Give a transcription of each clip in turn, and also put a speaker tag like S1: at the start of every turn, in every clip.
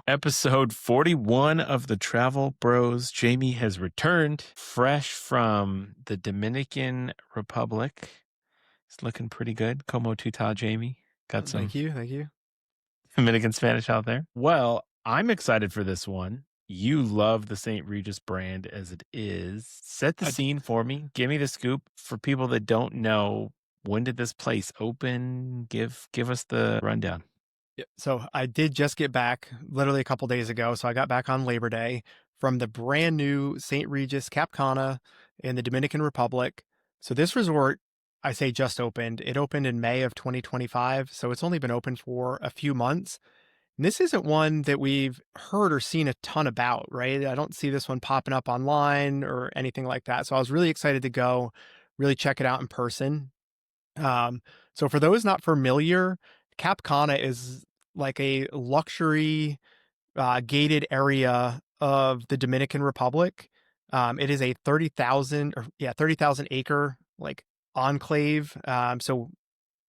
S1: Episode 41 of the Travel Bros. Jamie has returned fresh from the Dominican Republic. It's looking pretty good. Como tu ta, Jamie? Got some
S2: Thank you. Thank you.
S1: Dominican Spanish out there. Well, I'm excited for this one. You love the St. Regis brand as it is. Set the scene for me. Give me the scoop for people that don't know. When did this place open? Give us the rundown.
S2: Yeah. So I did just get back literally a couple days ago. So I got back on Labor Day from the brand new St. Regis Cap Cana in the Dominican Republic. So this resort, I say just opened. It opened in May of 2025. So it's only been open for a few months. And this isn't one that we've heard or seen a ton about, right? I don't see this one popping up online or anything like that. So I was really excited to go, really check it out in person. So for those not familiar, Cap Cana is like a luxury gated area of the Dominican Republic. It is a 30,000 acre like enclave. So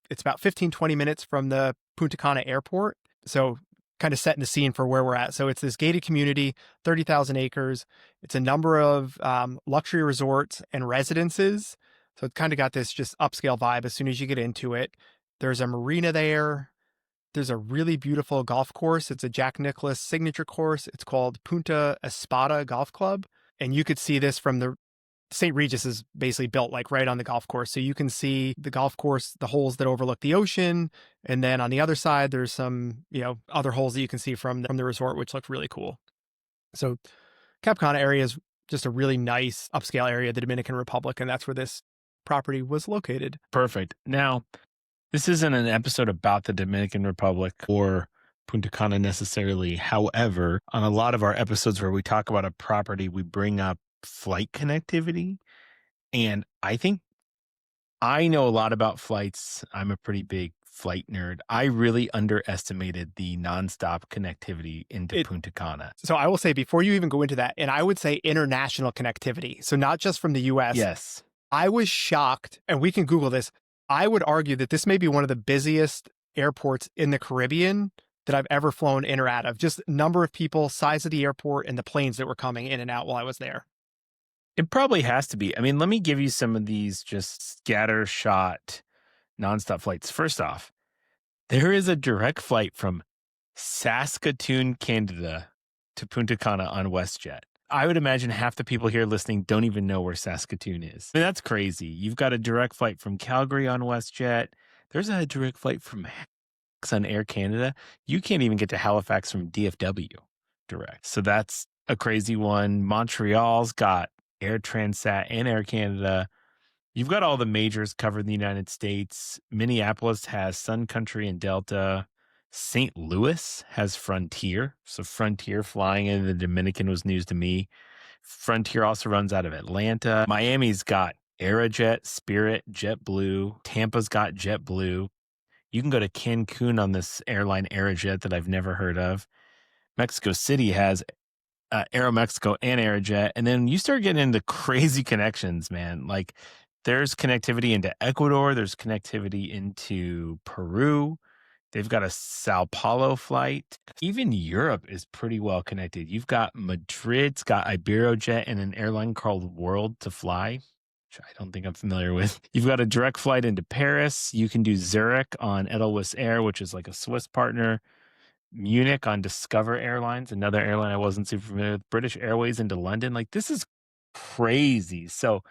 S2: it's about 15-20 minutes from the Punta Cana airport. So kind of setting the scene for where we're at. So it's this gated community, 30,000 acres. It's a number of luxury resorts and residences. So it's kind of got this just upscale vibe as soon as you get into it. There's a marina there. There's a really beautiful golf course. It's a Jack Nicklaus signature course. It's called Punta Espada Golf Club. And you could see this from the St. Regis is basically built like right on the golf course. So you can see the golf course, the holes that overlook the ocean. And then on the other side, there's some, other holes that you can see from the resort, which look really cool. So Cap Cana area is just a really nice upscale area of the Dominican Republic. And that's where this property was located.
S1: Perfect. Now, this isn't an episode about the Dominican Republic or Punta Cana necessarily. However, on a lot of our episodes where we talk about a property, we bring up flight connectivity. And I think I know a lot about flights. I'm a pretty big flight nerd. I really underestimated the nonstop connectivity into Punta Cana.
S2: So I will say before you even go into that, and I would say international connectivity. So not just from the US.
S1: Yes.
S2: I was shocked, and we can Google this. I would argue that this may be one of the busiest airports in the Caribbean that I've ever flown in or out of. Just number of people, size of the airport, and the planes that were coming in and out while I was there.
S1: It probably has to be. I mean, let me give you some of these just scatter shot nonstop flights. First off, there is a direct flight from Saskatoon, Canada to Punta Cana on WestJet. I would imagine half the people here listening don't even know where Saskatoon is. I mean, that's crazy. You've got a direct flight from Calgary on WestJet. There's a direct flight from Halifax on Air Canada. You can't even get to Halifax from DFW direct. So that's a crazy one. Montreal's got Air Transat and Air Canada. You've got all the majors covered in the United States. Minneapolis has Sun Country and Delta. St. Louis has Frontier. So Frontier flying into the Dominican was news to me. Frontier also runs out of Atlanta. Miami's got Aerojet, Spirit, JetBlue. Tampa's got JetBlue. You can go to Cancun on this airline Aerojet that I've never heard of. Mexico City has Aeromexico and Aerojet. And then you start getting into crazy connections, man. Like there's connectivity into Ecuador. There's connectivity into Peru. They've got a Sao Paulo flight. Even Europe is pretty well connected. You've got Madrid's got Iberojet and an airline called World to Fly, which I don't think I'm familiar with. You've got a direct flight into Paris. You can do Zurich on Edelweiss Air, which is like a Swiss partner. Munich on Discover Airlines, another airline I wasn't super familiar with. British Airways into London. Like this is crazy. So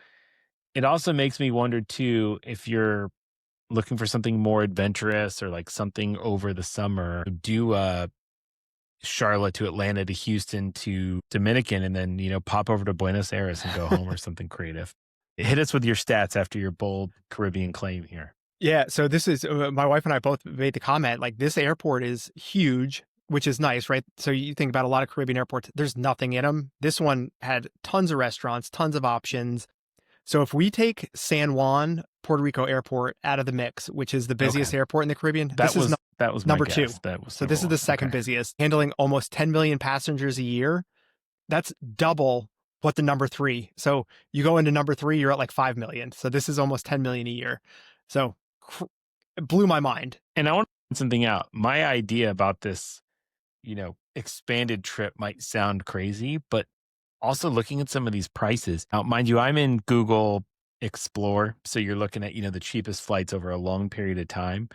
S1: it also makes me wonder too, if you're looking for something more adventurous or like something over the summer, do Charlotte to Atlanta to Houston to Dominican and then, pop over to Buenos Aires and go home or something creative. Hit us with your stats after your bold Caribbean claim here.
S2: Yeah. So this is, my wife and I both made the comment, like this airport is huge, which is nice, right? So you think about a lot of Caribbean airports, there's nothing in them. This one had tons of restaurants, tons of options. So if we take San Juan, Puerto Rico airport out of the mix, which is the busiest airport in the Caribbean,
S1: that was
S2: number
S1: my
S2: two.
S1: Guess.
S2: So this is the second busiest, handling almost 10 million passengers a year. That's double what the number three. So you go into number three, you're at like 5 million. So this is almost 10 million a year. So it blew my mind.
S1: And I want to point something out. My idea about this, expanded trip might sound crazy, but also looking at some of these prices. Now, mind you, I'm in Google Explore, so you're looking at, the cheapest flights over a long period of time.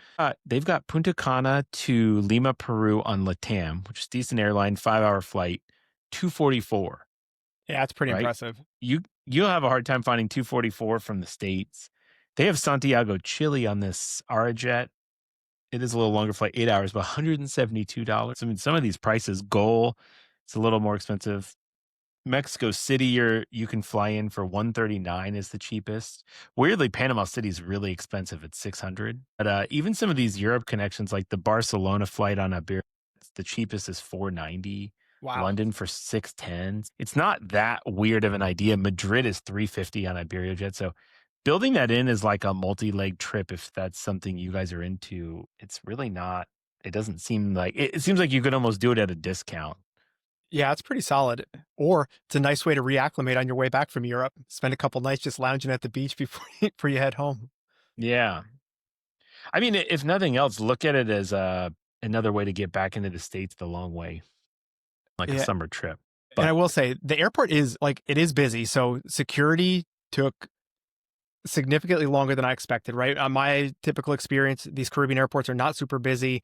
S1: They've got Punta Cana to Lima, Peru on LATAM, which is a decent airline, 5-hour flight, 244,
S2: Yeah, it's pretty
S1: right?
S2: impressive.
S1: You'll have a hard time finding 244 from the States. They have Santiago, Chile on this Arajet. It is a little longer flight, 8 hours, but $172. I mean, some of these prices, Goal, it's a little more expensive. Mexico City, you can fly in for 139 is the cheapest. Weirdly, Panama City is really expensive at 600. But even some of these Europe connections, like the Barcelona flight on Iberia, the cheapest is 490.
S2: Wow.
S1: London for 610. It's not that weird of an idea. Madrid is 350 on Iberia Jet. So building that in as like a multi-leg trip, if that's something you guys are into, it's really not. It doesn't seem like it seems like you could almost do it at a discount.
S2: Yeah, it's pretty solid. Or it's a nice way to reacclimate on your way back from Europe. Spend a couple nights just lounging at the beach before you head home.
S1: Yeah. I mean, if nothing else, look at it as another way to get back into the States the long way, like a
S2: Yeah.
S1: summer trip.
S2: And I
S1: But
S2: will say the airport is it is busy. So security took significantly longer than I expected, right? On my typical experience, these Caribbean airports are not super busy.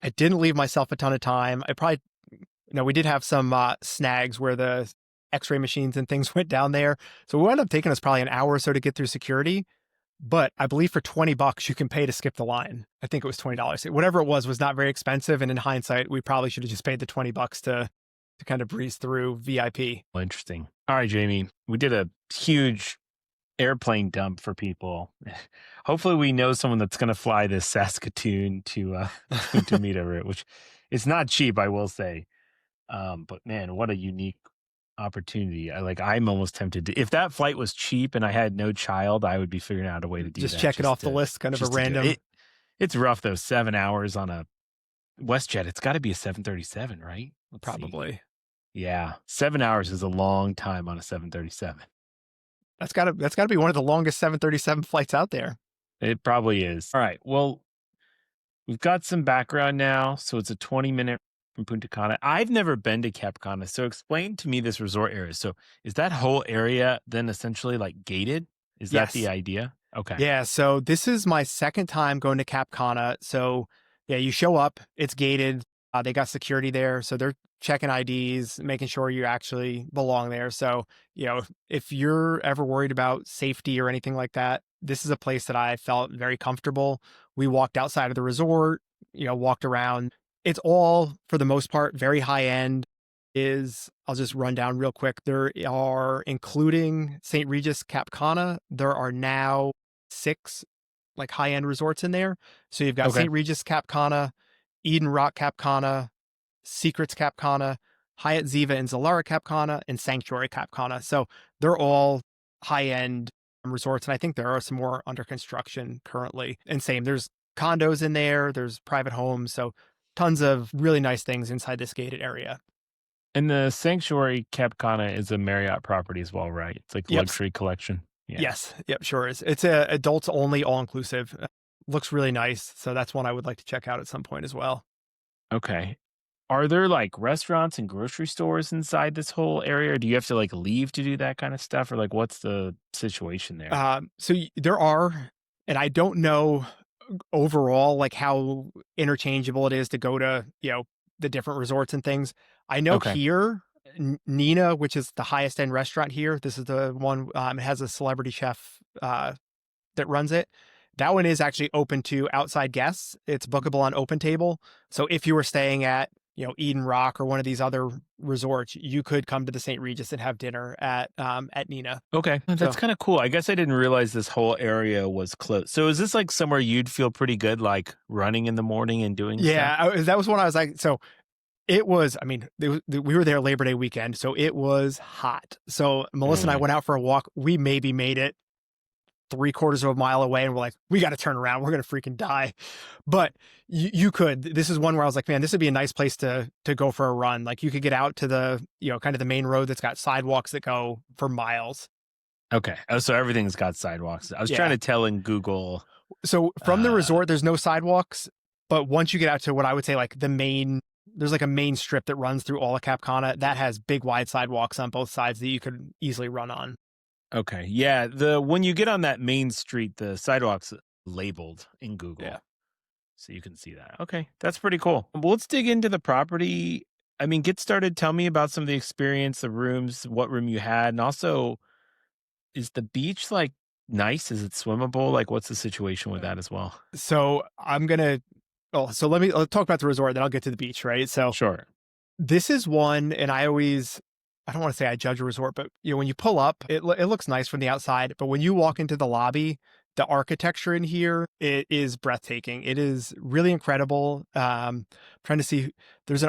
S2: I didn't leave myself a ton of time. I probably, we did have some snags where the x-ray machines and things went down there. So it wound up taking us probably an hour or so to get through security. But I believe for $20 you can pay to skip the line. I think it was $20. Whatever it was not very expensive. And in hindsight, we probably should have just paid the $20 to kind of breeze through VIP.
S1: well, interesting. All right, Jamie, we did a huge airplane dump for people. Hopefully we know someone that's going to fly this Saskatoon to Mita route, which it's not cheap, I will say. But man, what a unique opportunity. I'm almost tempted to, if that flight was cheap and I had no child, I would be figuring out a way to do
S2: Just
S1: that.
S2: check it off the list, kind of a random.
S1: It's rough though. 7 hours on a WestJet. It's got to be a 737, right? Let's see.
S2: Probably.
S1: Yeah. 7 hours is a long time on a 737.
S2: That's gotta be one of the longest 737 flights out there.
S1: It probably is. All right. Well, we've got some background now. So it's a 20-minute from Punta Cana. I've never been to Cap Cana. So explain to me this resort area. So is that whole area then essentially like gated? Is that the
S2: Yes.
S1: idea? Okay.
S2: Yeah. So this is my second time going to Cap Cana. So yeah, you show up, it's gated. They got security there. So they're checking IDs, making sure you actually belong there. So, if you're ever worried about safety or anything like that, this is a place that I felt very comfortable. We walked outside of the resort, walked around. It's all, for the most part, very high end. I'll just run down real quick. There are, including St. Regis Cap Cana, there are now 6 high end resorts in there. So you've got St. Regis Cap Cana, Eden Rock Cap Cana, Secrets Cap Cana, Hyatt Ziva and Zilara Cap Cana, and Sanctuary Cap Cana. So they're all high-end resorts, and I think there are some more under construction currently. And same, there's condos in there, there's private homes, so tons of really nice things inside this gated area.
S1: And the Sanctuary Cap Cana is a Marriott property as well, right? It's like luxury collection.
S2: Yeah. Yes. Yep. Sure is. It's a adults only, all inclusive. Looks really nice. So that's one I would like to check out at some point as well.
S1: Okay. Are there restaurants and grocery stores inside this whole area? Or do you have to leave to do that kind of stuff? Or what's the situation there?
S2: So there are, and I don't know overall how interchangeable it is to go to, the different resorts and things. I know here, Nina, which is the highest end restaurant here, this is the one, it has a celebrity chef that runs it. That one is actually open to outside guests. It's bookable on OpenTable. So if you were staying at, Eden Rock or one of these other resorts, you could come to the St. Regis and have dinner at Nina.
S1: Okay. That's kind of cool. I guess I didn't realize this whole area was closed. So is this somewhere you'd feel pretty good, running in the morning and doing stuff?
S2: Yeah, that was one I was like, so it was, we were there Labor Day weekend, so it was hot. So Melissa and I went out for a walk. We maybe made it 3/4 of a mile away, and we're like, we got to turn around. We're going to freaking die. But you could, this is one where I was like, man, this would be a nice place to go for a run. You could get out to the, kind of the main road that's got sidewalks that go for miles.
S1: Okay. Oh, so everything's got sidewalks. I was trying to tell in Google.
S2: So from the resort, there's no sidewalks. But once you get out to what I would say the main there's like a main strip that runs through all of Cap Cana that has big wide sidewalks on both sides that you could easily run on.
S1: Okay. Yeah. When you get on that main street, the sidewalk's labeled in
S2: Yeah.
S1: Google. So you can see that. Okay. That's pretty cool. Well, let's dig into the property. I mean, get started. Tell me about some of the experience, the rooms, what room you had, and also is the beach like nice? Is it swimmable? Like, what's the situation with that as well?
S2: So I'm gonna. Oh, so let's talk about the resort, then I'll get to the beach, right? So
S1: Sure.
S2: this is one, and I don't want to say I judge a resort, but when you pull up, it looks nice from the outside, but when you walk into the lobby, the architecture in here, it is breathtaking. It is really incredible. Trying to see, there's an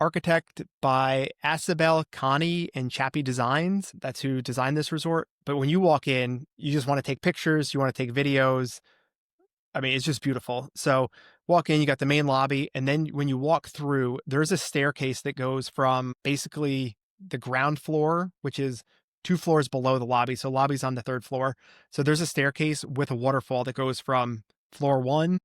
S2: architect by Asabel Connie and Chappie Designs. That's who designed this resort. But when you walk in, you just want to take pictures, you want to take videos. I mean, it's just beautiful. So walk in, you got the main lobby, and then when you walk through, there's a staircase that goes from basically the ground floor, which is 2 floors below the lobby. So lobby's on the 3rd floor. So there's a staircase with a waterfall that goes from floor 1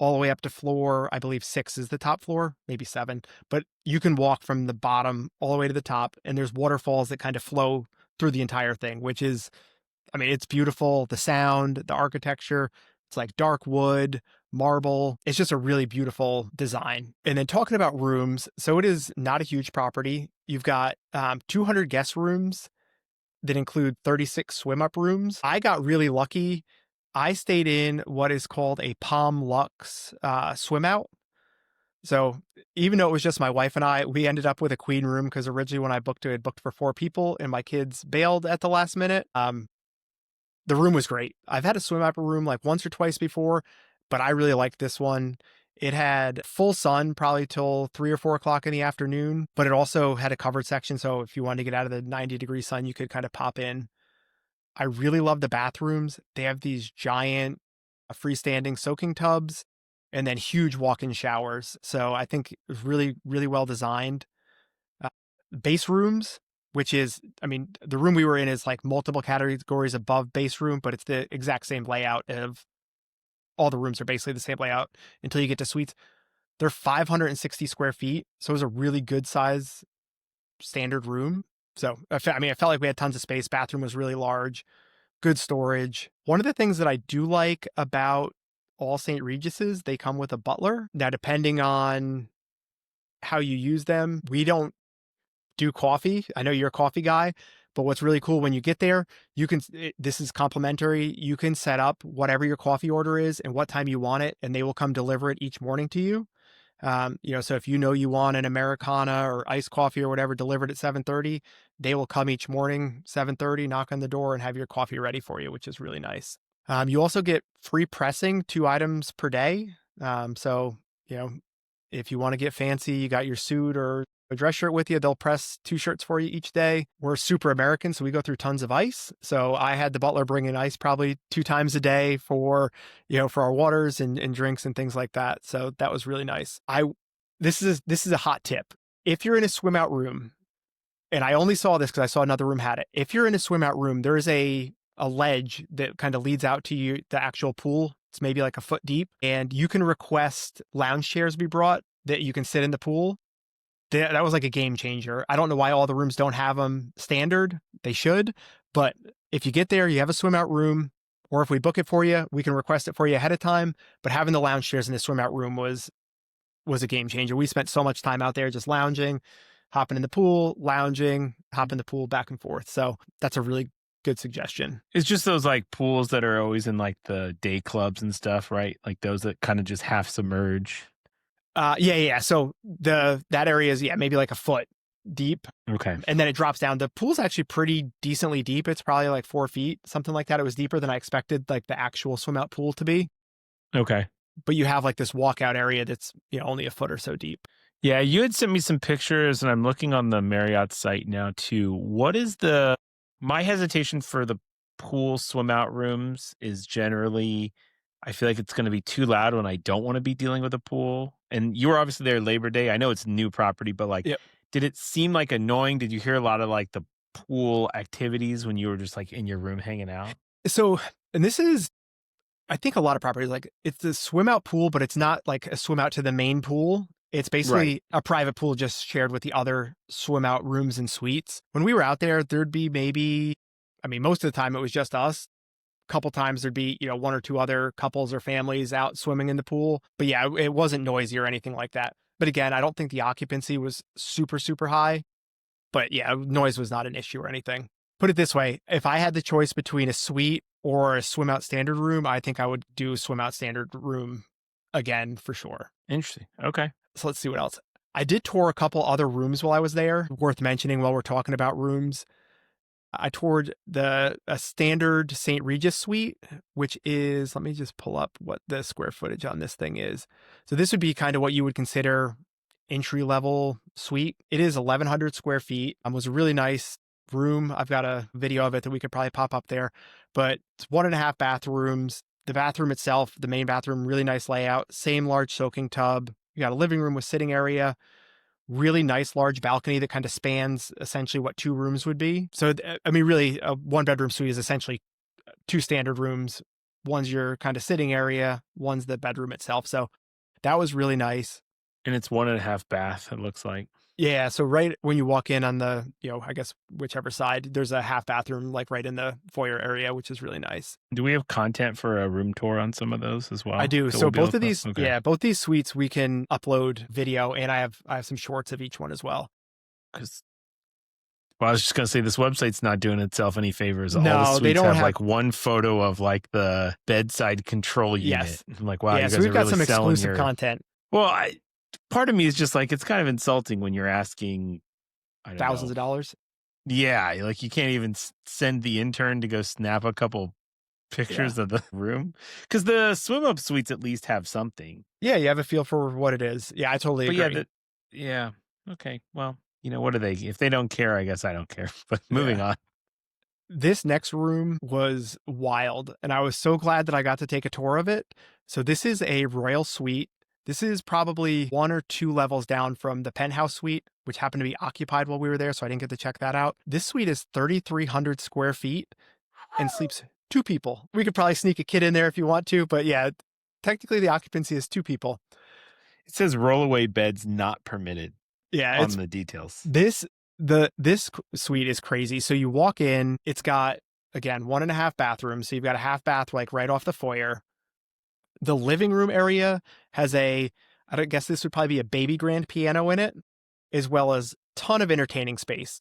S2: all the way up to floor, I believe 6 is the top floor, maybe 7. But you can walk from the bottom all the way to the top, and there's waterfalls that kind of flow through the entire thing, which is, I mean, it's beautiful. The sound, the architecture, it's like dark wood, marble. It's just a really beautiful design. And then talking about rooms, so it is not a huge property. You've got 200 guest rooms that include 36 swim up rooms. I got really lucky. I stayed in what is called a Palm Lux swim out. So even though it was just my wife and I, we ended up with a queen room because originally when I booked it, I booked for 4 people and my kids bailed at the last minute. The room was great. I've had a swim up room like once or twice before, but I really liked this one. It had full sun probably till 3 or 4 o'clock in the afternoon, but it also had a covered section. So if you wanted to get out of the 90-degree sun, you could kind of pop in. I really love the bathrooms. They have these giant freestanding soaking tubs and then huge walk-in showers. So I think it was really, really well designed. Uh, Base rooms, which is, I mean, the room we were in is like multiple categories above base room, but it's the exact same layout of all the rooms are basically the same layout until you get to suites. They're 560 square feet. So it was a really good size standard room. So, I felt like we had tons of space. Bathroom was really large, good storage. One of the things that I do like about all St. Regis's, they come with a butler. Now, depending on how you use them, we don't do coffee. I know you're a coffee guy, but what's really cool when you get there, this is complimentary. You can set up whatever your coffee order is and what time you want it, and they will come deliver it each morning to you. So if you want an Americana or iced coffee or whatever delivered at 7:30, they will come each morning, 7:30, knock on the door and have your coffee ready for you, which is really nice. You also get free pressing, 2 items per day. So, you know, if you want to get fancy, you got your suit or a dress shirt with you, they'll press 2 shirts for you each day. We're super American, so we go through tons of ice. So I had the butler bring in ice probably 2 times a day for our waters and drinks and things like that. So that was really nice. This is a hot tip. If you're in a swim out room, and I only saw this because I saw another room had it. If you're in a swim out room, there is a ledge that kind of leads out to the actual pool. It's maybe like a foot deep, and you can request lounge chairs be brought that you can sit in the pool. That was like a game changer. I don't know why all the rooms don't have them standard. They should, but if you get there, you have a swim out room, or if we book it for you, we can request it for you ahead of time. But having the lounge chairs in the swim out room was a game changer. We spent so much time out there just lounging, hopping in the pool, lounging, hop in the pool back and forth. So that's a really good suggestion.
S1: It's just those like pools that are always in like the day clubs and stuff, right? Like those that kind of just half submerge.
S2: Yeah. So that area is maybe like a foot deep.
S1: Okay.
S2: And then it drops down. The pool's actually pretty decently deep. It's probably like 4 feet, something like that. It was deeper than I expected, like the actual swim out pool to be.
S1: Okay.
S2: But you have like this walkout area that's only a foot or so deep.
S1: Yeah, you had sent me some pictures, and I'm looking on the Marriott site now too. What is my hesitation for the pool swim out rooms is generally I feel like it's going to be too loud when I don't want to be dealing with a pool. And you were obviously there Labor Day. I know it's new property, but like,
S2: Yep.
S1: did it seem like annoying? Did you hear a lot of like the pool activities when you were just like in your room hanging out?
S2: So, and this is, I think a lot of properties, like it's a swim out pool, but it's not like a swim out to the main pool. It's
S1: Right.
S2: basically a private pool just shared with the other swim out rooms and suites. When we were out there, there'd be maybe, I mean, most of the time it was just us. A couple times there'd be, one or two other couples or families out swimming in the pool. But yeah, it wasn't noisy or anything like that. But again, I don't think the occupancy was super, super high. But yeah, noise was not an issue or anything. Put it this way, if I had the choice between a suite or a swim out standard room, I think I would do swim out standard room again for sure.
S1: Interesting. Okay.
S2: So let's see what else. I did tour a couple other rooms while I was there, worth mentioning while we're talking about rooms. I toured a standard St. Regis suite, which is, let me just pull up what the square footage on this thing is. So this would be kind of what you would consider entry level suite. It is 1,100 square feet. It was a really nice room. I've got a video of it that we could probably pop up there, but it's 1.5 bathrooms. The bathroom itself, the main bathroom, really nice layout, same large soaking tub. You got a living room with sitting area, really nice large balcony that kind of spans essentially what 2 rooms would be. So, I mean, really, a 1-bedroom suite is essentially 2 standard rooms. One's your kind of sitting area, one's the bedroom itself. So that was really nice.
S1: And it's 1.5 bath, it looks like.
S2: Yeah. So right when you walk in on the, I guess whichever side, there's a half bathroom like right in the foyer area, which is really nice.
S1: Do we have content for a room tour on some of those as well?
S2: I do.
S1: that
S2: So
S1: we'll be able
S2: both of
S1: to-
S2: these,
S1: Okay.
S2: yeah, both these suites we can upload video, and I have some shorts of each one as well.
S1: 'Cause- well, I was just gonna say this website's not doing itself any favors. All the
S2: No, they
S1: suites
S2: don't
S1: have
S2: have-
S1: like one photo of like the bedside control unit.
S2: Yes.
S1: I'm like, wow,
S2: yeah,
S1: you
S2: so
S1: guys
S2: we've
S1: are
S2: got
S1: really
S2: some
S1: selling
S2: exclusive
S1: your
S2: content.
S1: Well, part of me is just like it's kind of insulting when you're asking, I don't
S2: Thousands
S1: know.
S2: of dollars.
S1: Yeah, like you can't even send the intern to go snap a couple pictures of the room because the swim up suites at least have something.
S2: Yeah, you have a feel for what it is. Yeah, I totally
S1: But
S2: agree.
S1: yeah, okay. Well, what do they? If they don't care, I guess I don't care. But moving on.
S2: This next room was wild, and I was so glad that I got to take a tour of it. So this is a royal suite. This is probably 1 or 2 levels down from the penthouse suite, which happened to be occupied while we were there, so I didn't get to check that out. This suite is 3,300 square feet and sleeps 2 people. We could probably sneak a kid in there if you want to, but yeah, technically the occupancy is 2 people.
S1: It says rollaway beds not permitted
S2: Yeah,
S1: on the details.
S2: this suite is crazy. So you walk in, it's got, again, 1.5 bathrooms. So you've got a half bath like right off the foyer. The living room area has I don't guess this would probably be a baby grand piano in it, as well as ton of entertaining space,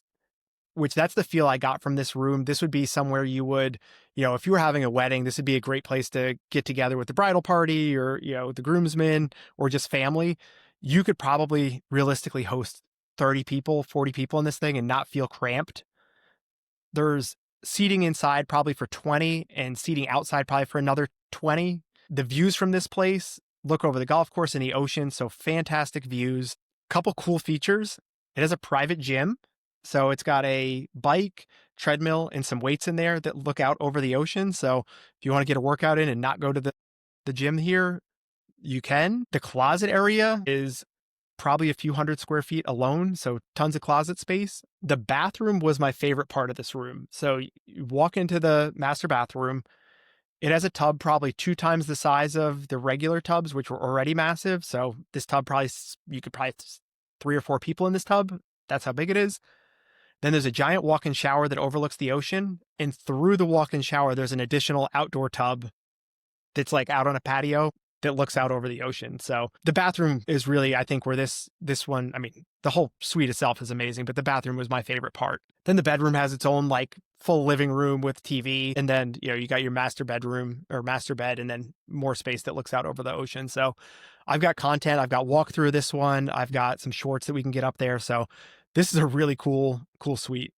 S2: which that's the feel I got from this room. This would be somewhere you would, if you were having a wedding, this would be a great place to get together with the bridal party or, the groomsmen or just family. You could probably realistically host 30 people, 40 people in this thing and not feel cramped. There's seating inside probably for 20 and seating outside probably for another 20. The views from this place look over the golf course and the ocean. So fantastic views. Couple cool features. It has a private gym. So it's got a bike, treadmill, and some weights in there that look out over the ocean. So if you want to get a workout in and not go to the gym here, you can. The closet area is probably a few hundred square feet alone, so tons of closet space. The bathroom was my favorite part of this room. So you walk into the master bathroom. It has a tub probably 2 times the size of the regular tubs, which were already massive. So this tub you could probably 3 or 4 people in this tub. That's how big it is. Then there's a giant walk-in shower that overlooks the ocean. And through the walk-in shower, there's an additional outdoor tub that's like out on a patio that looks out over the ocean. So the bathroom is really, I think, where this one, I mean, the whole suite itself is amazing, but the bathroom was my favorite part. Then the bedroom has its own like full living room with TV. And then, you got your master bedroom or master bed and then more space that looks out over the ocean. So I've got content. I've got walkthrough of this one. I've got some shorts that we can get up there. So this is a really cool suite.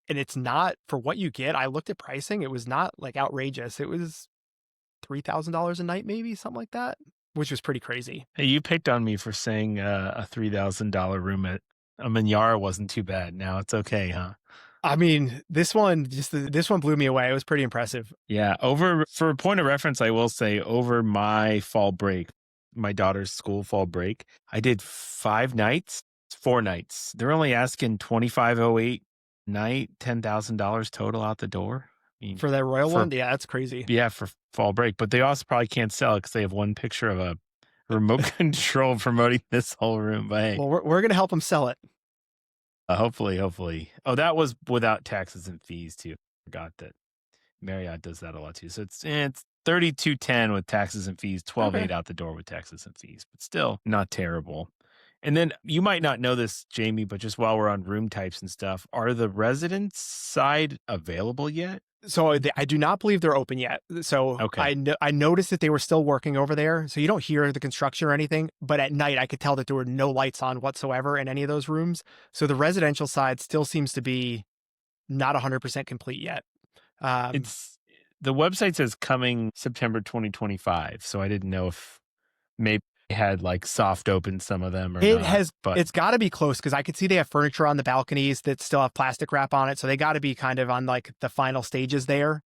S2: And it's not, for what you get, I looked at pricing. It was not like outrageous. It was $3,000 a night, maybe something like that, which was pretty crazy.
S1: Hey, you picked on me for saying a $3,000 room at a Minyara wasn't too bad. Now it's okay, huh?
S2: I mean, this one blew me away. It was pretty impressive.
S1: Yeah. For a point of reference, I will say over my fall break, my daughter's school fall break, I did 4 nights. They're only asking $2,508 night, $10,000 total out the door. I mean,
S2: For that royal one, yeah, that's crazy.
S1: yeah, for fall break, but they also probably can't sell it because they have one picture of a remote control promoting this whole room. But hey,
S2: Well, we're going to help them sell it.
S1: hopefully. Oh, that was without taxes and fees too. Forgot that Marriott does that a lot too. So it's 32.10 with taxes and fees,
S2: Okay.
S1: 12.8 out the door with taxes and fees, but still not terrible. And then you might not know this, Jamie, but just while we're on room types and stuff, are the residence side available yet?
S2: So I do not believe they're open yet. So
S1: Okay.
S2: I noticed that they were still working over there. So you don't hear the construction or anything, but at night I could tell that there were no lights on whatsoever in any of those rooms. So the residential side still seems to be not 100% complete yet.
S1: It's the website says coming September 2025. So I didn't know if maybe they had like soft opened some of them or not. But
S2: it's got to be close because I could see they have furniture on the balconies that still have plastic wrap on it. So they got to be kind of on like the final stages there.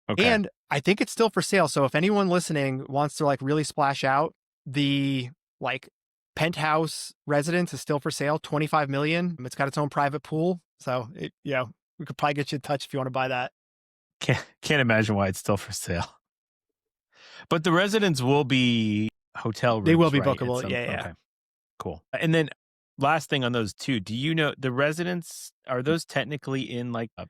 S1: okay.
S2: And I think it's still for sale. So if anyone listening wants to like really splash out, the like penthouse residence is still for sale, 25 million. It's got its own private pool. So we could probably get you in touch if you want to buy that.
S1: Can't imagine why it's still for sale. But the residents will be hotel rooms.
S2: They will be
S1: right?
S2: bookable. Yeah.
S1: Okay. Cool. And then last thing on those two, do you know the residents, are those technically in like a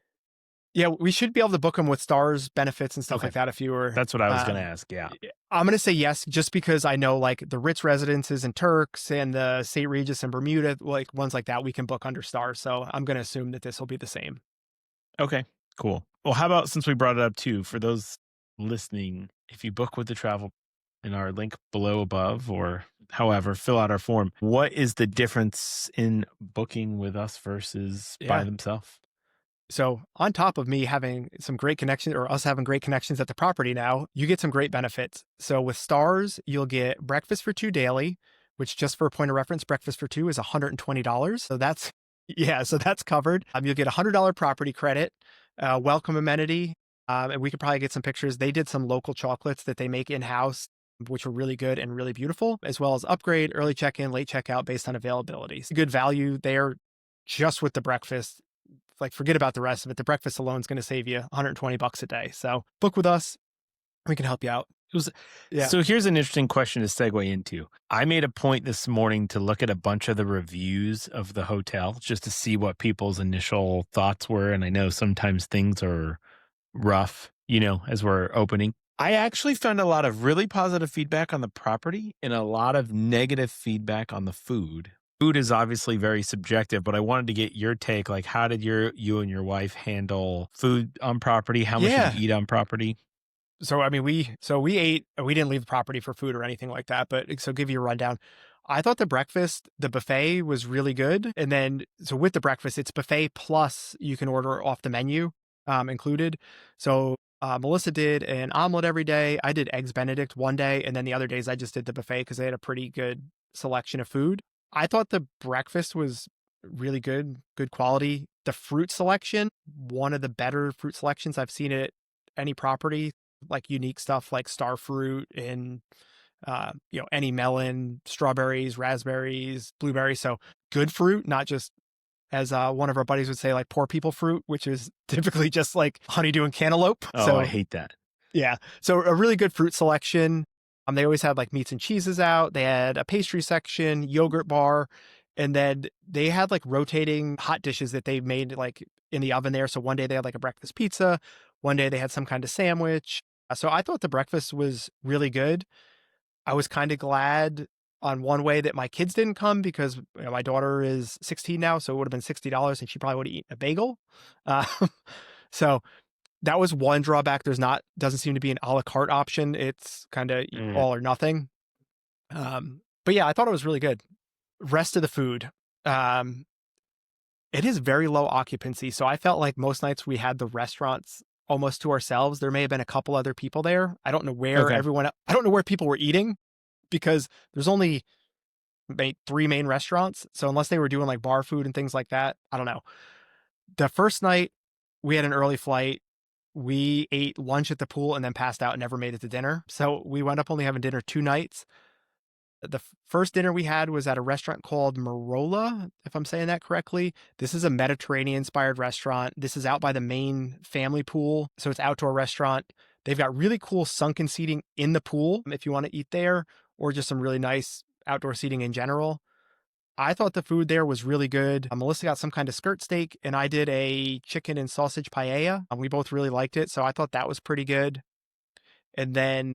S2: Yeah, we should be able to book them with stars, benefits, and stuff
S1: Okay.
S2: like that if you were.
S1: That's what I was going to ask. Yeah.
S2: I'm going to say yes, just because I know like the Ritz residences in Turks and the St. Regis in Bermuda, like ones like that, we can book under stars. So I'm going to assume that this will be the same.
S1: Okay. Cool. Well, how about since we brought it up too, for those listening, if you book with the travel in our link below above or however, fill out our form. What is the difference in booking with us versus by themselves?
S2: So on top of me having some great connections or us having great connections at the property now, you get some great benefits. So with stars, you'll get breakfast for two daily, which just for a point of reference, breakfast for two is $120. So that's covered. You'll get $100 property credit, welcome amenity. And we could probably get some pictures. They did some local chocolates that they make in-house, which were really good and really beautiful, as well as upgrade, early check-in, late checkout based on availability. So good value there just with the breakfast. Like forget about the rest of it. The breakfast alone is going to save you $120 a day. So book with us. We can help you out.
S1: So here's an interesting question to segue into. I made a point this morning to look at a bunch of the reviews of the hotel just to see what people's initial thoughts were. And I know sometimes things are rough, as we're opening. I actually found a lot of really positive feedback on the property and a lot of negative feedback on the food. Food is obviously very subjective, but I wanted to get your take. Like, how did you and your wife handle food on property? How much did you eat on property?
S2: So, I mean, we ate, we didn't leave the property for food or anything like that, but so give you a rundown. I thought the buffet was really good. And then, so with the breakfast, it's buffet plus you can order off the menu included. So Melissa did an omelet every day. I did eggs Benedict one day. And then the other days I just did the buffet because they had a pretty good selection of food. I thought the breakfast was really good quality. The fruit selection, one of the better fruit selections I've seen at any property, like unique stuff like star fruit and, any melon, strawberries, raspberries, blueberries. So good fruit, not just as one of our buddies would say, like poor people fruit, which is typically just like honeydew and cantaloupe.
S1: Oh,
S2: so
S1: I hate that.
S2: Yeah. So a really good fruit selection. They always had like meats and cheeses out. They had a pastry section, yogurt bar, and then they had like rotating hot dishes that they made like in the oven there. So one day they had like a breakfast pizza. One day they had some kind of sandwich. So I thought the breakfast was really good. I was kind of glad on one way that my kids didn't come because my daughter is 16 now. So it would have been $60 and she probably would have eaten a bagel. So that was one drawback. Doesn't seem to be an a la carte option. It's kind of all or nothing. But yeah, I thought it was really good. Rest of the food. It is very low occupancy. So I felt like most nights we had the restaurants almost to ourselves. There may have been a couple other people there. I don't know where I don't know where people were eating because there's only 3 main restaurants. So unless they were doing like bar food and things like that, I don't know. The first night we had an early flight. We ate lunch at the pool and then passed out and never made it to dinner. So we wound up only having dinner 2 nights. The first dinner we had was at a restaurant called Marola, if I'm saying that correctly. This is a Mediterranean-inspired restaurant. This is out by the main family pool, so it's outdoor restaurant. They've got really cool sunken seating in the pool if you want to eat there, or just some really nice outdoor seating in general. I thought the food there was really good. Melissa got some kind of skirt steak, and I did a chicken and sausage paella. We both really liked it, so I thought that was pretty good. And then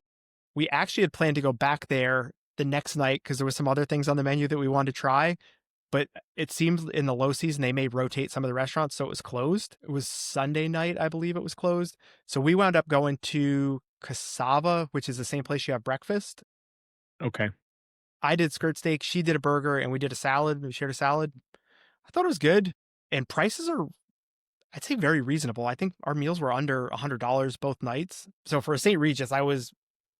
S2: we actually had planned to go back there the next night because there was some other things on the menu that we wanted to try. But it seems in the low season, they may rotate some of the restaurants, so it was closed. It was Sunday night, I believe it was closed. So we wound up going to Cassava, which is the same place you have breakfast.
S1: Okay.
S2: I did skirt steak, she did a burger, and we did a salad. We shared a salad. I thought it was good. And prices are, I'd say, very reasonable. I think our meals were under $100 both nights. So for a St. Regis, I was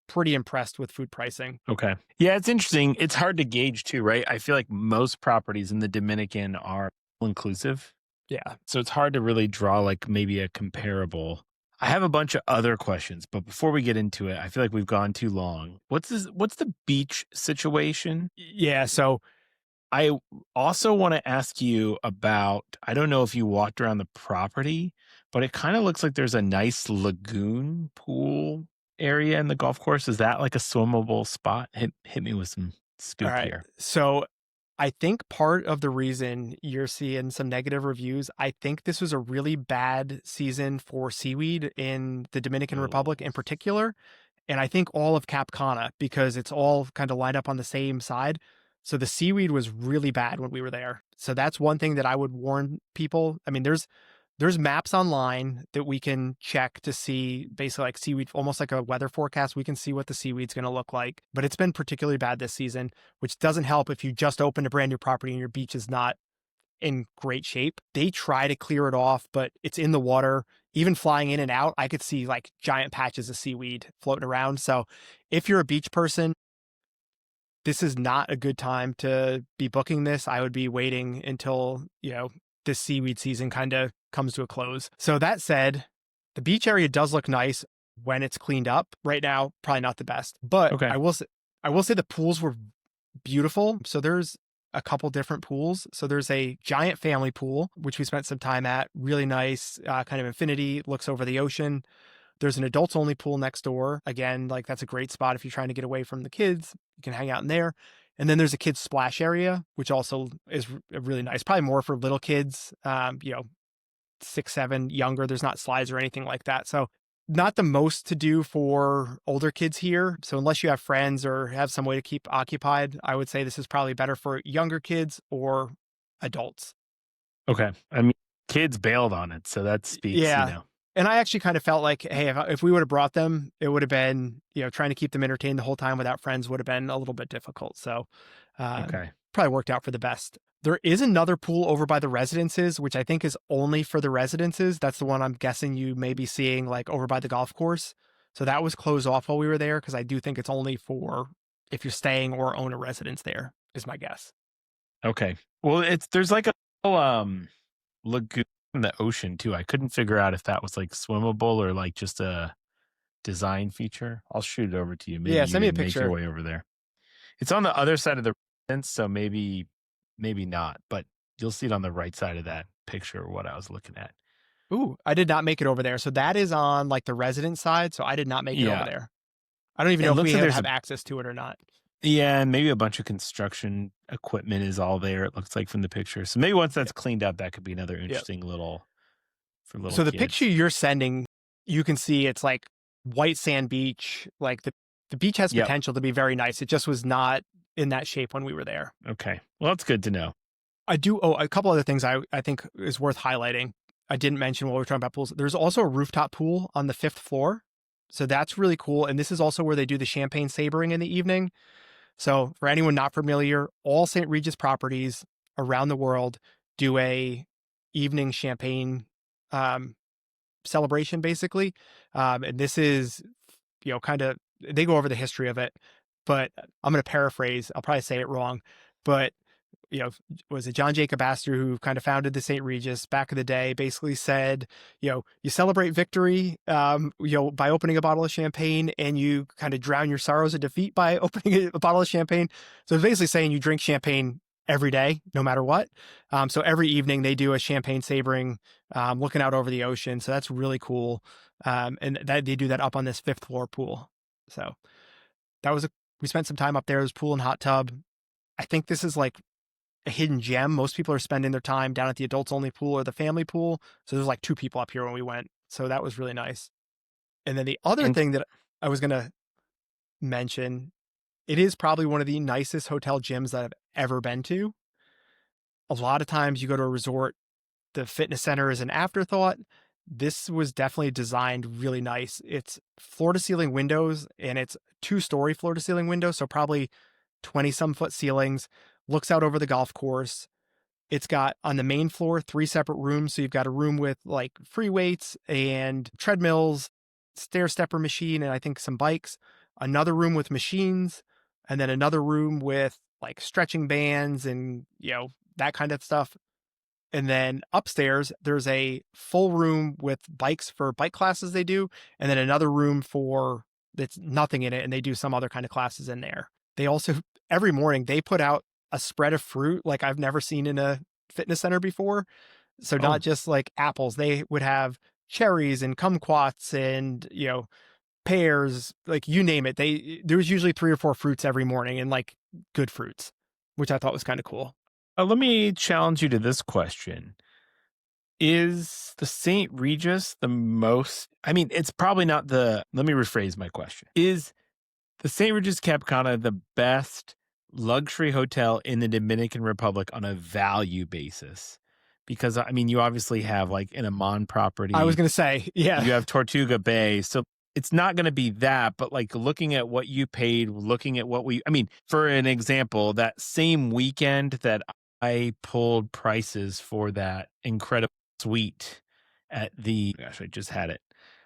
S2: pretty impressed with food pricing.
S1: Okay. Yeah, it's interesting. It's hard to gauge too, right? I feel like most properties in the Dominican are all inclusive.
S2: Yeah.
S1: So it's hard to really draw like maybe a comparable. I have a bunch of other questions, but before we get into it, I feel like we've gone too long. What's the beach situation?
S2: Yeah. So
S1: I also want to ask you about, I don't know if you walked around the property, but it kind of looks like there's a nice lagoon pool area in the golf course. Is that like a swimmable spot? Hit me with some
S2: all
S1: scoop
S2: right.
S1: here.
S2: So I think part of the reason you're seeing some negative reviews, I think this was a really bad season for seaweed in the Dominican Republic in
S1: Oh,
S2: particular. And I think all of Cap Cana, because it's all kind of lined up on the same side. So the seaweed was really bad when we were there. So that's one thing that I would warn people. I mean, there's maps online that we can check to see basically like seaweed, almost like a weather forecast. We can see what the seaweed's going to look like. But it's been particularly bad this season, which doesn't help if you just opened a brand new property and your beach is not in great shape. They try to clear it off, but it's in the water. Even flying in and out, I could see like giant patches of seaweed floating around. So if you're a beach person, this is not a good time to be booking this. I would be waiting until, this seaweed season kind of comes to a close. So that said, the beach area does look nice when it's cleaned up. Right now, probably not the best, but
S1: okay.
S2: I will say the pools were beautiful. So there's a couple different pools. So there's a giant family pool, which we spent some time at. Really nice, kind of infinity, looks over the ocean. There's an adults only pool next door. Again, like that's a great spot if you're trying to get away from the kids. You can hang out in there. And then there's a kids splash area, which also is really nice. Probably more for little kids, 6, 7, younger. There's not slides or anything like that. So not the most to do for older kids here. So unless you have friends or have some way to keep occupied, I would say this is probably better for younger kids or adults.
S1: Okay. I mean, kids bailed on it. So that speaks,
S2: Yeah. And I actually kind of felt like, hey, if we would have brought them, it would have been, trying to keep them entertained the whole time without friends would have been a little bit difficult. So
S1: Okay.
S2: probably worked out for the best. There is another pool over by the residences, which I think is only for the residences. That's the one I'm guessing you may be seeing like over by the golf course. So that was closed off while we were there because I do think it's only for if you're staying or own a residence there, is my guess.
S1: Okay. Well, there's like a little, lagoon in the ocean too. I couldn't figure out if that was like swimmable or like just a design feature. I'll shoot it over to you. Maybe
S2: Yeah,
S1: you
S2: send me a
S1: can make your
S2: picture.
S1: way over there. It's on the other side of the fence, so maybe not, but you'll see it on the right side of that picture what I was looking at.
S2: Ooh, I did not make it over there. So that is on like the resident side. So I did not make it over
S1: Yeah.
S2: there. I don't even
S1: It
S2: know if
S1: looks
S2: we
S1: like there's
S2: have access to it or not.
S1: yeah, and maybe a bunch of construction equipment is all there, it looks like from the picture. So maybe once that's cleaned up, that could be another
S2: Yeah.
S1: interesting little for little
S2: So the
S1: kids.
S2: picture you're sending, you can see it's like white sand beach. Like the beach has
S1: Yep.
S2: potential to be very nice. It just was not in that shape when we were there.
S1: Okay. Well, that's good to know.
S2: A couple other things I think is worth highlighting. I didn't mention while we were talking about pools. There's also a rooftop pool on the 5th floor. So that's really cool. And this is also where they do the champagne sabering in the evening. So for anyone not familiar, all St. Regis properties around the world do a evening champagne celebration, basically. And this is, kind of, they go over the history of it, but I'm going to paraphrase. I'll probably say it wrong, but was it John Jacob Astor who kind of founded the St. Regis back in the day, basically said, you celebrate victory, by opening a bottle of champagne, and you kind of drown your sorrows of defeat by opening a bottle of champagne. So it's basically saying you drink champagne every day, no matter what. So every evening they do a champagne sabering, looking out over the ocean. So that's really cool. And that they do that up on this 5th floor pool. So that was a We spent some time up there. There's pool and hot tub. I think this is like a hidden gem. Most people are spending their time down at the adults only pool or the family pool. So there's like 2 people up here when we went. So that was really nice. And then the other
S1: And
S2: thing that I was going to mention, it is probably one of the nicest hotel gyms that I've ever been to. A lot of times you go to a resort, the fitness center is an afterthought. This was definitely designed really nice. It's floor to ceiling windows and it's 2-story floor to ceiling windows. So probably 20 some foot ceilings, looks out over the golf course. It's got on the main floor 3 separate rooms. So you've got a room with like free weights and treadmills, stair stepper machine, and I think some bikes, another room with machines, and then another room with like stretching bands and, that kind of stuff. And then upstairs, there's a full room with bikes for bike classes they do, and then another room for that's nothing in it, and they do some other kind of classes in there. They also, every morning, they put out a spread of fruit like I've never seen in a fitness center before. So not
S1: oh,
S2: just like apples, they would have cherries and kumquats and, pears, like you name it. There was usually 3 or 4 fruits every morning and like good fruits, which I thought was kind of cool.
S1: let me challenge you to this question. Is the St. Regis the most, I mean, it's probably not let me rephrase my question. Is the St. Regis Cap Cana the best luxury hotel in the Dominican Republic on a value basis? Because, I mean, you obviously have like an Amman
S2: I was
S1: property,
S2: going to say, yeah.
S1: you have Tortuga Bay. So it's not going to be that, but like looking at what you paid, looking at I mean, for an example, that same weekend that I pulled prices for that incredible suite gosh, I just had it.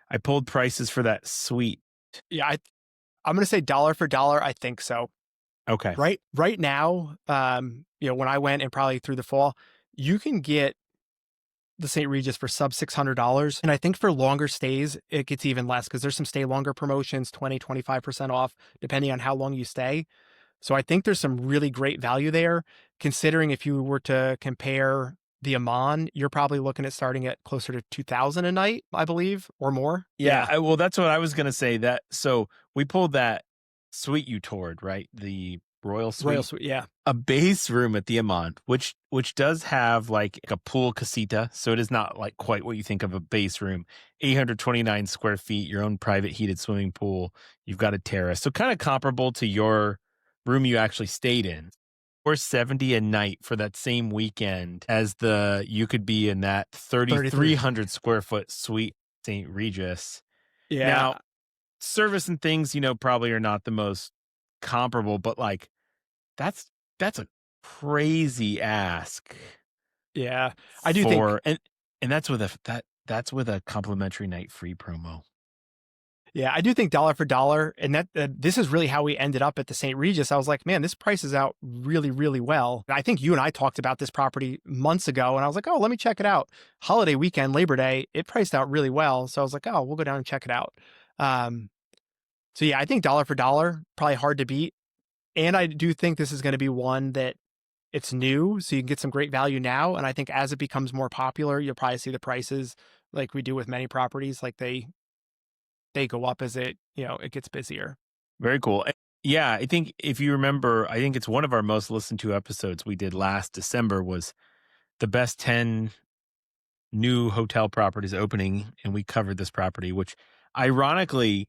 S1: I pulled prices for that suite.
S2: Yeah, I'm going to say dollar for dollar. I think so.
S1: Okay.
S2: Right now, when I went and probably through the fall, you can get the St. Regis for sub $600. And I think for longer stays, it gets even less because there's some stay longer promotions, 25% off, depending on how long you stay. So I think there's some really great value there, considering if you were to compare the Amman, you're probably looking at starting at closer to 2,000 a night, I believe, or more.
S1: Yeah, well, that's what I was gonna say. So we pulled that suite you toured, right? The Royal
S2: Royal
S1: Suite,
S2: Suite, yeah.
S1: a base room at the Amman, which does have like a pool casita, so it is not like quite what you think of a base room. 829 square feet, your own private heated swimming pool. You've got a terrace, so kind of comparable to your room you actually stayed in. Or 70 a night for that same weekend as you could be in that
S2: 33.
S1: 3,300 square foot suite St. Regis.
S2: Yeah.
S1: Now, service and things, probably are not the most comparable, but like that's a crazy ask
S2: Yeah. I do think,
S1: and that's with a complimentary night free promo.
S2: yeah, I do think dollar for dollar. And that this is really how we ended up at the St. Regis. I was like, man, this prices out really, really well. And I think you and I talked about this property months ago, and I was like, oh, let me check it out. Holiday weekend, Labor Day, it priced out really well. So I was like, oh, we'll go down and check it out. Um, so yeah, I think dollar for dollar, probably hard to beat. And I do think this is going to be one that it's new, so you can get some great value now. And I think as it becomes more popular, you'll probably see the prices like we do with many properties, like they go up as it gets busier.
S1: Very cool. Yeah, I think if you remember, I think it's one of our most listened to episodes we did last December was the best 10 new hotel properties opening, and we covered this property, which ironically,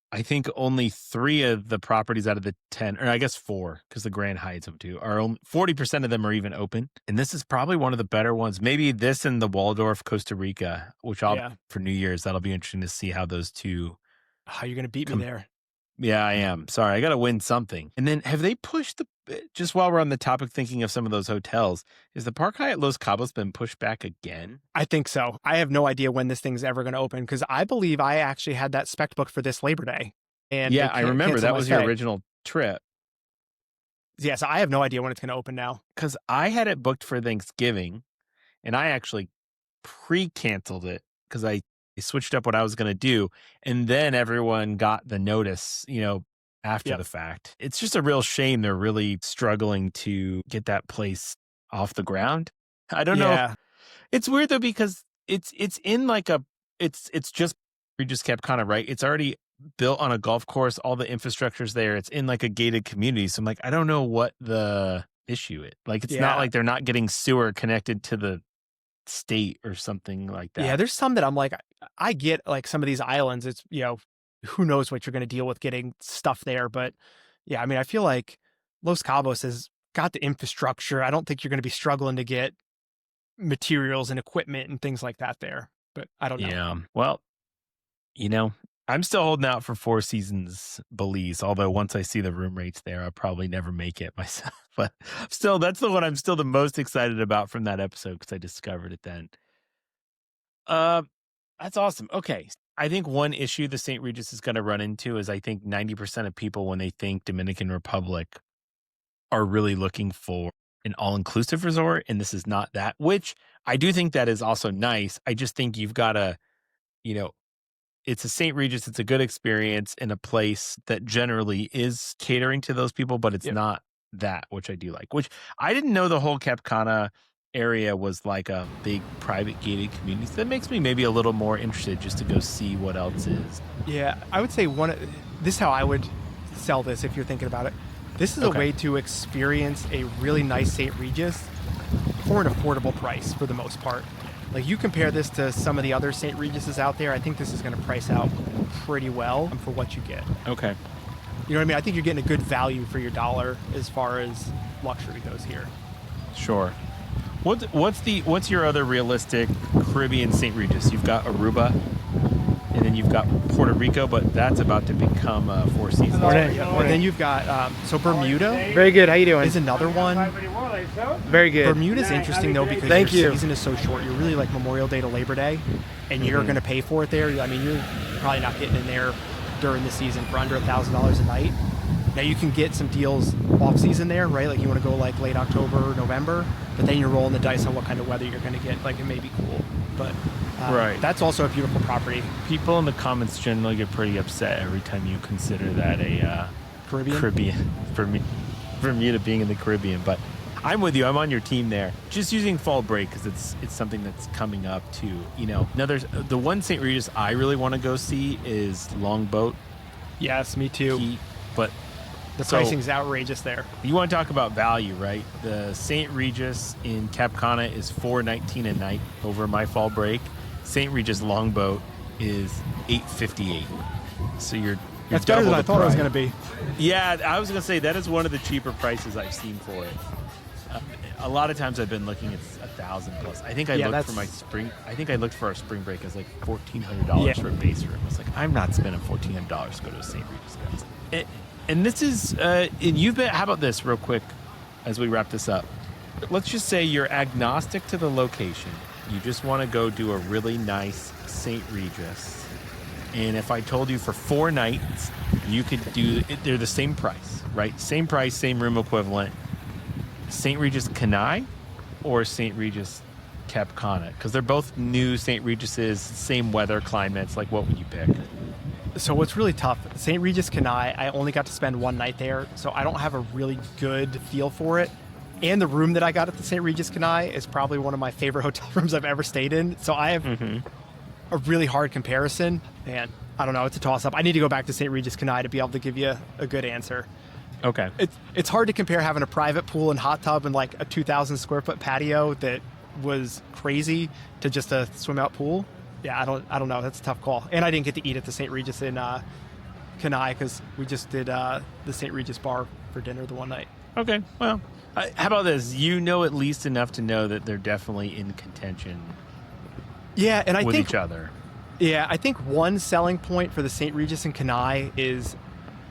S1: I think only 3 of the properties out of the 10, or I guess 4, because the Grand Hyatts of 2 are only 40% of them are even open. And this is probably one of the better ones. Maybe this and the Waldorf Costa Rica, which
S2: Yeah.
S1: for New Year's, that'll be interesting to see how those two.
S2: How you're going to beat me there?
S1: Yeah, I am. Sorry, I got to win something. And then have they pushed just while we're on the topic thinking of some of those hotels, is the Park Hyatt Los Cabos been pushed back again?
S2: I think so. I have no idea when this thing's ever going to open because I believe I actually had that spec book for this Labor Day. And
S1: Yeah, I remember that was your original trip.
S2: Yeah, so I have no idea when it's going to open now.
S1: Because I had it booked for Thanksgiving, and I actually pre-canceled it because I switched up what I was going to do. And then everyone got the notice, after the fact. It's just a real shame they're really struggling to get that place off the ground. I don't know. It's weird though, because it's in like it's just Regis Cap Cana, right? It's already built on a golf course. All the infrastructure's there. It's in like a gated community. So I'm like, I don't know what the issue is. Like, it's not
S2: Yeah.
S1: like they're not getting sewer connected to the state or something like that.
S2: Yeah, there's some that I'm like, I get like some of these islands, it's, who knows what you're going to deal with getting stuff there. But yeah, I mean, I feel like Los Cabos has got the infrastructure. I don't think you're going to be struggling to get materials and equipment and things like that there. But I don't know.
S1: Yeah. Well, I'm still holding out for Four Seasons Belize, although once I see the room rates there, I'll probably never make it myself. But still, that's the one I'm still the most excited about from that episode because I discovered it then. That's awesome. Okay. I think one issue the St. Regis is going to run into is I think 90% of people, when they think Dominican Republic, are really looking for an all-inclusive resort, and this is not that, which I do think that is also nice. I just think you've got to, it's a St. Regis, it's a good experience in a place that generally is catering to those people, but it's not that, which I do like, which I didn't know the whole Cap Cana area was like a big private gated community. So that makes me maybe a little more interested just to go see what else is.
S2: Yeah, I would say this is how I would sell this if you're thinking about it. This is a way to experience a really nice St. Regis for an affordable price for the most part. Like, you compare this to some of the other St. Regises out there, I think this is going to price out pretty well for what you get.
S1: Okay.
S2: You know what I mean? I think you're getting a good value for your dollar as far as luxury goes here.
S1: Sure. What's your other realistic Caribbean St. Regis? You've got Aruba, and then you've got Puerto Rico, but that's about to become Four Seasons.
S2: Morning. And then you've got Bermuda.
S3: Very good. How you doing?
S2: Is another one.
S3: Very good.
S2: Bermuda's interesting though because your season is so short. You're really like Memorial Day to Labor Day, and you're going to pay for it there. I mean, you're probably not getting in there during the season for under $1,000 a night. Now you can get some deals off season there, right? Like you want to go like late October, November, but then you're rolling the dice on what kind of weather you're going to get. Like, it may be cool, but that's also a beautiful property.
S1: People in the comments generally get pretty upset every time you consider that a Caribbean Bermuda being in the Caribbean, but I'm with you. I'm on your team there. Just using fall break because it's something that's coming up too. Now there's the one St. Regis I really want to go see is Longboat.
S2: Yes, me too.
S1: But
S2: the pricing's outrageous there.
S1: You want to talk about value, right? The St. Regis in Cap Cana is $419 a night over my fall break. St. Regis Longboat is $858. So you're
S2: that's better than I thought it was going to be.
S1: Yeah, I was going to say that is one of the cheaper prices I've seen for it. A lot of times I've been looking at $1,000 plus. I think I looked for my spring. I think I looked for our spring break as like $1,400 for a base room. I was like, I'm not spending $1,400 to go to a St. Regis, guys. And this is, and you've been. How about this, real quick, as we wrap this up? Let's just say you're agnostic to the location. You just want to go do a really nice St. Regis. And if I told you for 4 nights, you could do. They're the same price, right? Same price, same room equivalent. St. Regis Kenai or St. Regis Cap Cana? Because they're both new St. Regises, same weather, climates. Like, what would you pick?
S2: So what's really tough, St. Regis Kenai, I only got to spend 1 night there, so I don't have a really good feel for it. And the room that I got at the St. Regis Kenai is probably one of my favorite hotel rooms I've ever stayed in. So I have a really hard comparison. And I don't know, it's a toss-up. I need to go back to St. Regis Kenai to be able to give you a good answer.
S1: Okay.
S2: It's hard to compare having a private pool and hot tub and like a 2,000 square foot patio that was crazy to just a swim out pool. Yeah, I don't know. That's a tough call. And I didn't get to eat at the St. Regis in Kenai because we just did the St. Regis bar for dinner the one night.
S1: Okay. Well, how about this? You know at least enough to know that they're definitely in contention.
S2: Yeah, and I
S1: with
S2: think
S1: each other.
S2: Yeah, I think one selling point for the St. Regis in Kenai is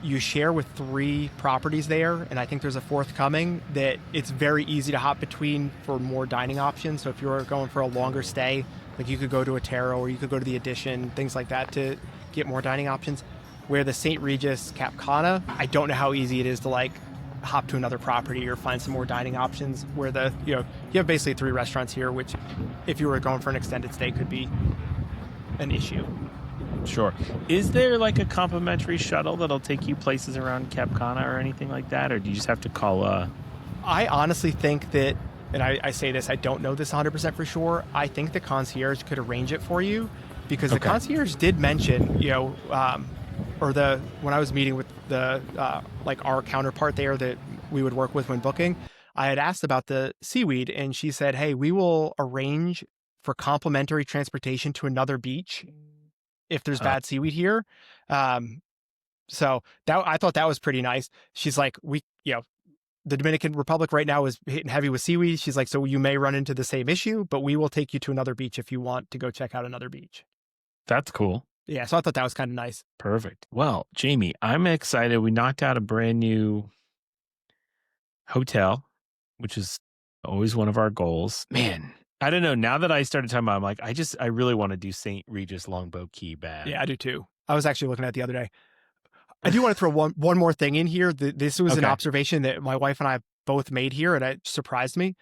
S2: you share with 3 properties there, and I think there's a 4th coming, that it's very easy to hop between for more dining options. So if you're going for a longer stay, like you could go to a Taro or you could go to the Edition, things like that to get more dining options. Where the St. Regis Cap Cana, I don't know how easy it is to like hop to another property or find some more dining options. Where you have basically 3 restaurants here, which if you were going for an extended stay could be an issue.
S1: Sure. Is there like a complimentary shuttle that'll take you places around Cap Cana or anything like that? Or do you just have to call
S2: I honestly think that, and I say this, I don't know this 100% for sure. I think the concierge could arrange it for you because the concierge did mention, or when I was meeting with the like our counterpart there that we would work with when booking, I had asked about the seaweed, and she said, "Hey, we will arrange for complimentary transportation to another beach if there's
S1: Oh,
S2: bad seaweed here." Um, so that I thought that was pretty nice. She's like, the Dominican Republic right now is hitting heavy with seaweed. She's like, so you may run into the same issue, but we will take you to another beach if you want to go check out another beach.
S1: that's cool.
S2: Yeah, so I thought that was kind of nice.
S1: Perfect. Well, Jamie, I'm excited. We knocked out a brand new hotel, which is always one of our goals. Man, I don't know. Now that I started talking about it, I'm like, I really want to do St. Regis Longboat Key bad.
S2: Yeah, I do too. I was actually looking at it the other day. I do want to throw one more thing in here. This was an
S1: Okay.
S2: observation that my wife and I both made here, and it surprised me.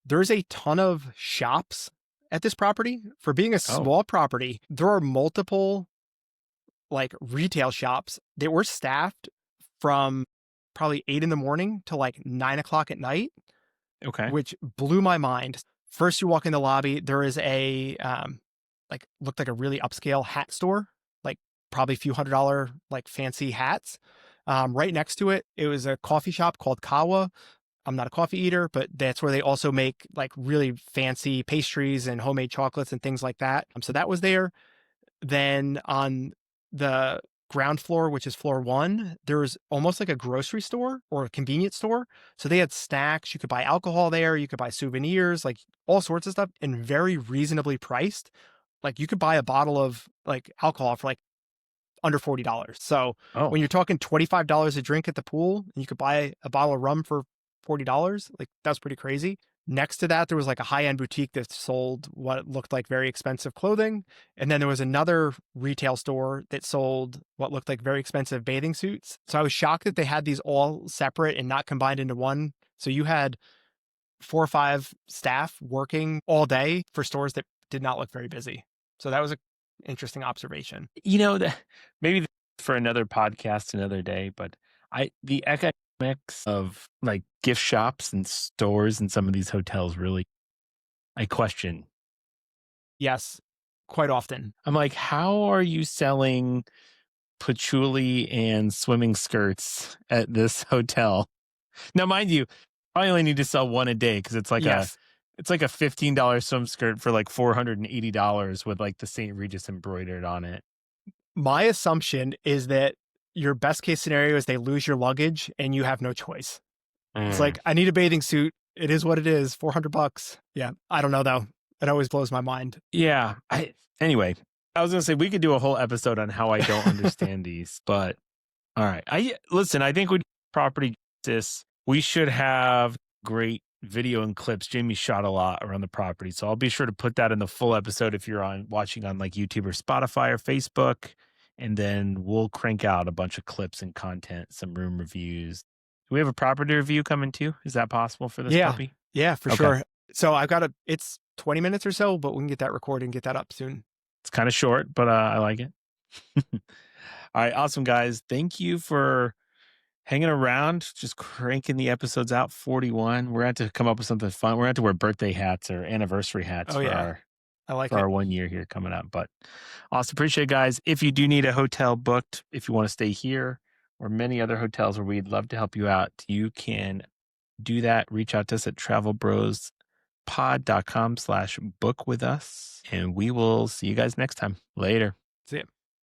S2: There's a ton of shops at this property. For being a
S1: Oh,
S2: small property, there are multiple like retail shops that were staffed from probably 8 in the morning to like 9 o'clock at night,
S1: okay.
S2: which blew my mind. First, you walk in the lobby, there is a like looked like a really upscale hat store, like probably a few $100 like fancy hats. Right next to it, it was a coffee shop called Kawa. I'm not a coffee eater, but that's where they also make like really fancy pastries and homemade chocolates and things like that. So that was there. Then on the ground floor, which is floor one, there was almost like a grocery store or a convenience store. So they had snacks. You could buy alcohol there. You could buy souvenirs, like all sorts of stuff, and very reasonably priced. Like you could buy a bottle of like alcohol for like under $40. So
S1: Oh,
S2: when you're talking $25 a drink at the pool, and you could buy a bottle of rum for $40, like that's pretty crazy. Next to that, there was like a high-end boutique that sold what looked like very expensive clothing. And then there was another retail store that sold what looked like very expensive bathing suits. So I was shocked that they had these all separate and not combined into one. So you had 4 or 5 staff working all day for stores that did not look very busy. So that was an interesting observation.
S1: maybe for another podcast another day, but the economics of like gift shops and stores and some of these hotels really I question.
S2: Yes, quite often.
S1: I'm like, how are you selling patchouli and swimming skirts at this hotel? Now, mind you, I only need to sell one a day because
S2: Yes.
S1: it's like a $15 swim skirt for like $480 with like the St. Regis embroidered on it.
S2: My assumption is that your best case scenario is they lose your luggage and you have no choice. It's
S1: Mm.
S2: like, I need a bathing suit. It is what it is. $400. Yeah. I don't know though. It always blows my mind.
S1: Yeah. Anyway, I was gonna say we could do a whole episode on how I don't understand these, but all right. I think with property justice, we should have great video and clips. Jamie shot a lot around the property, so I'll be sure to put that in the full episode if you're watching on like YouTube or Spotify or Facebook, and then we'll crank out a bunch of clips and content, some room reviews. Do we have a property review coming too? Is that possible for this
S2: Yeah.
S1: puppy?
S2: Yeah, for
S1: Okay.
S2: sure. So it's 20 minutes or so, but we can get that recorded and get that up soon.
S1: It's kind of short, but I like it. All right, awesome guys. Thank you for hanging around, just cranking the episodes out. 41. We're going to have to come up with something fun. We're going to have to wear birthday hats or anniversary hats
S2: Oh,
S1: for
S2: yeah.
S1: our
S2: I like
S1: for
S2: it.
S1: our 1 year here coming up. But awesome. Appreciate it, guys. If you do need a hotel booked, if you want to stay here or many other hotels where we'd love to help you out, you can do that. Reach out to us at travelbrospod.com/book with us. And we will see you guys next time. Later.
S2: See ya.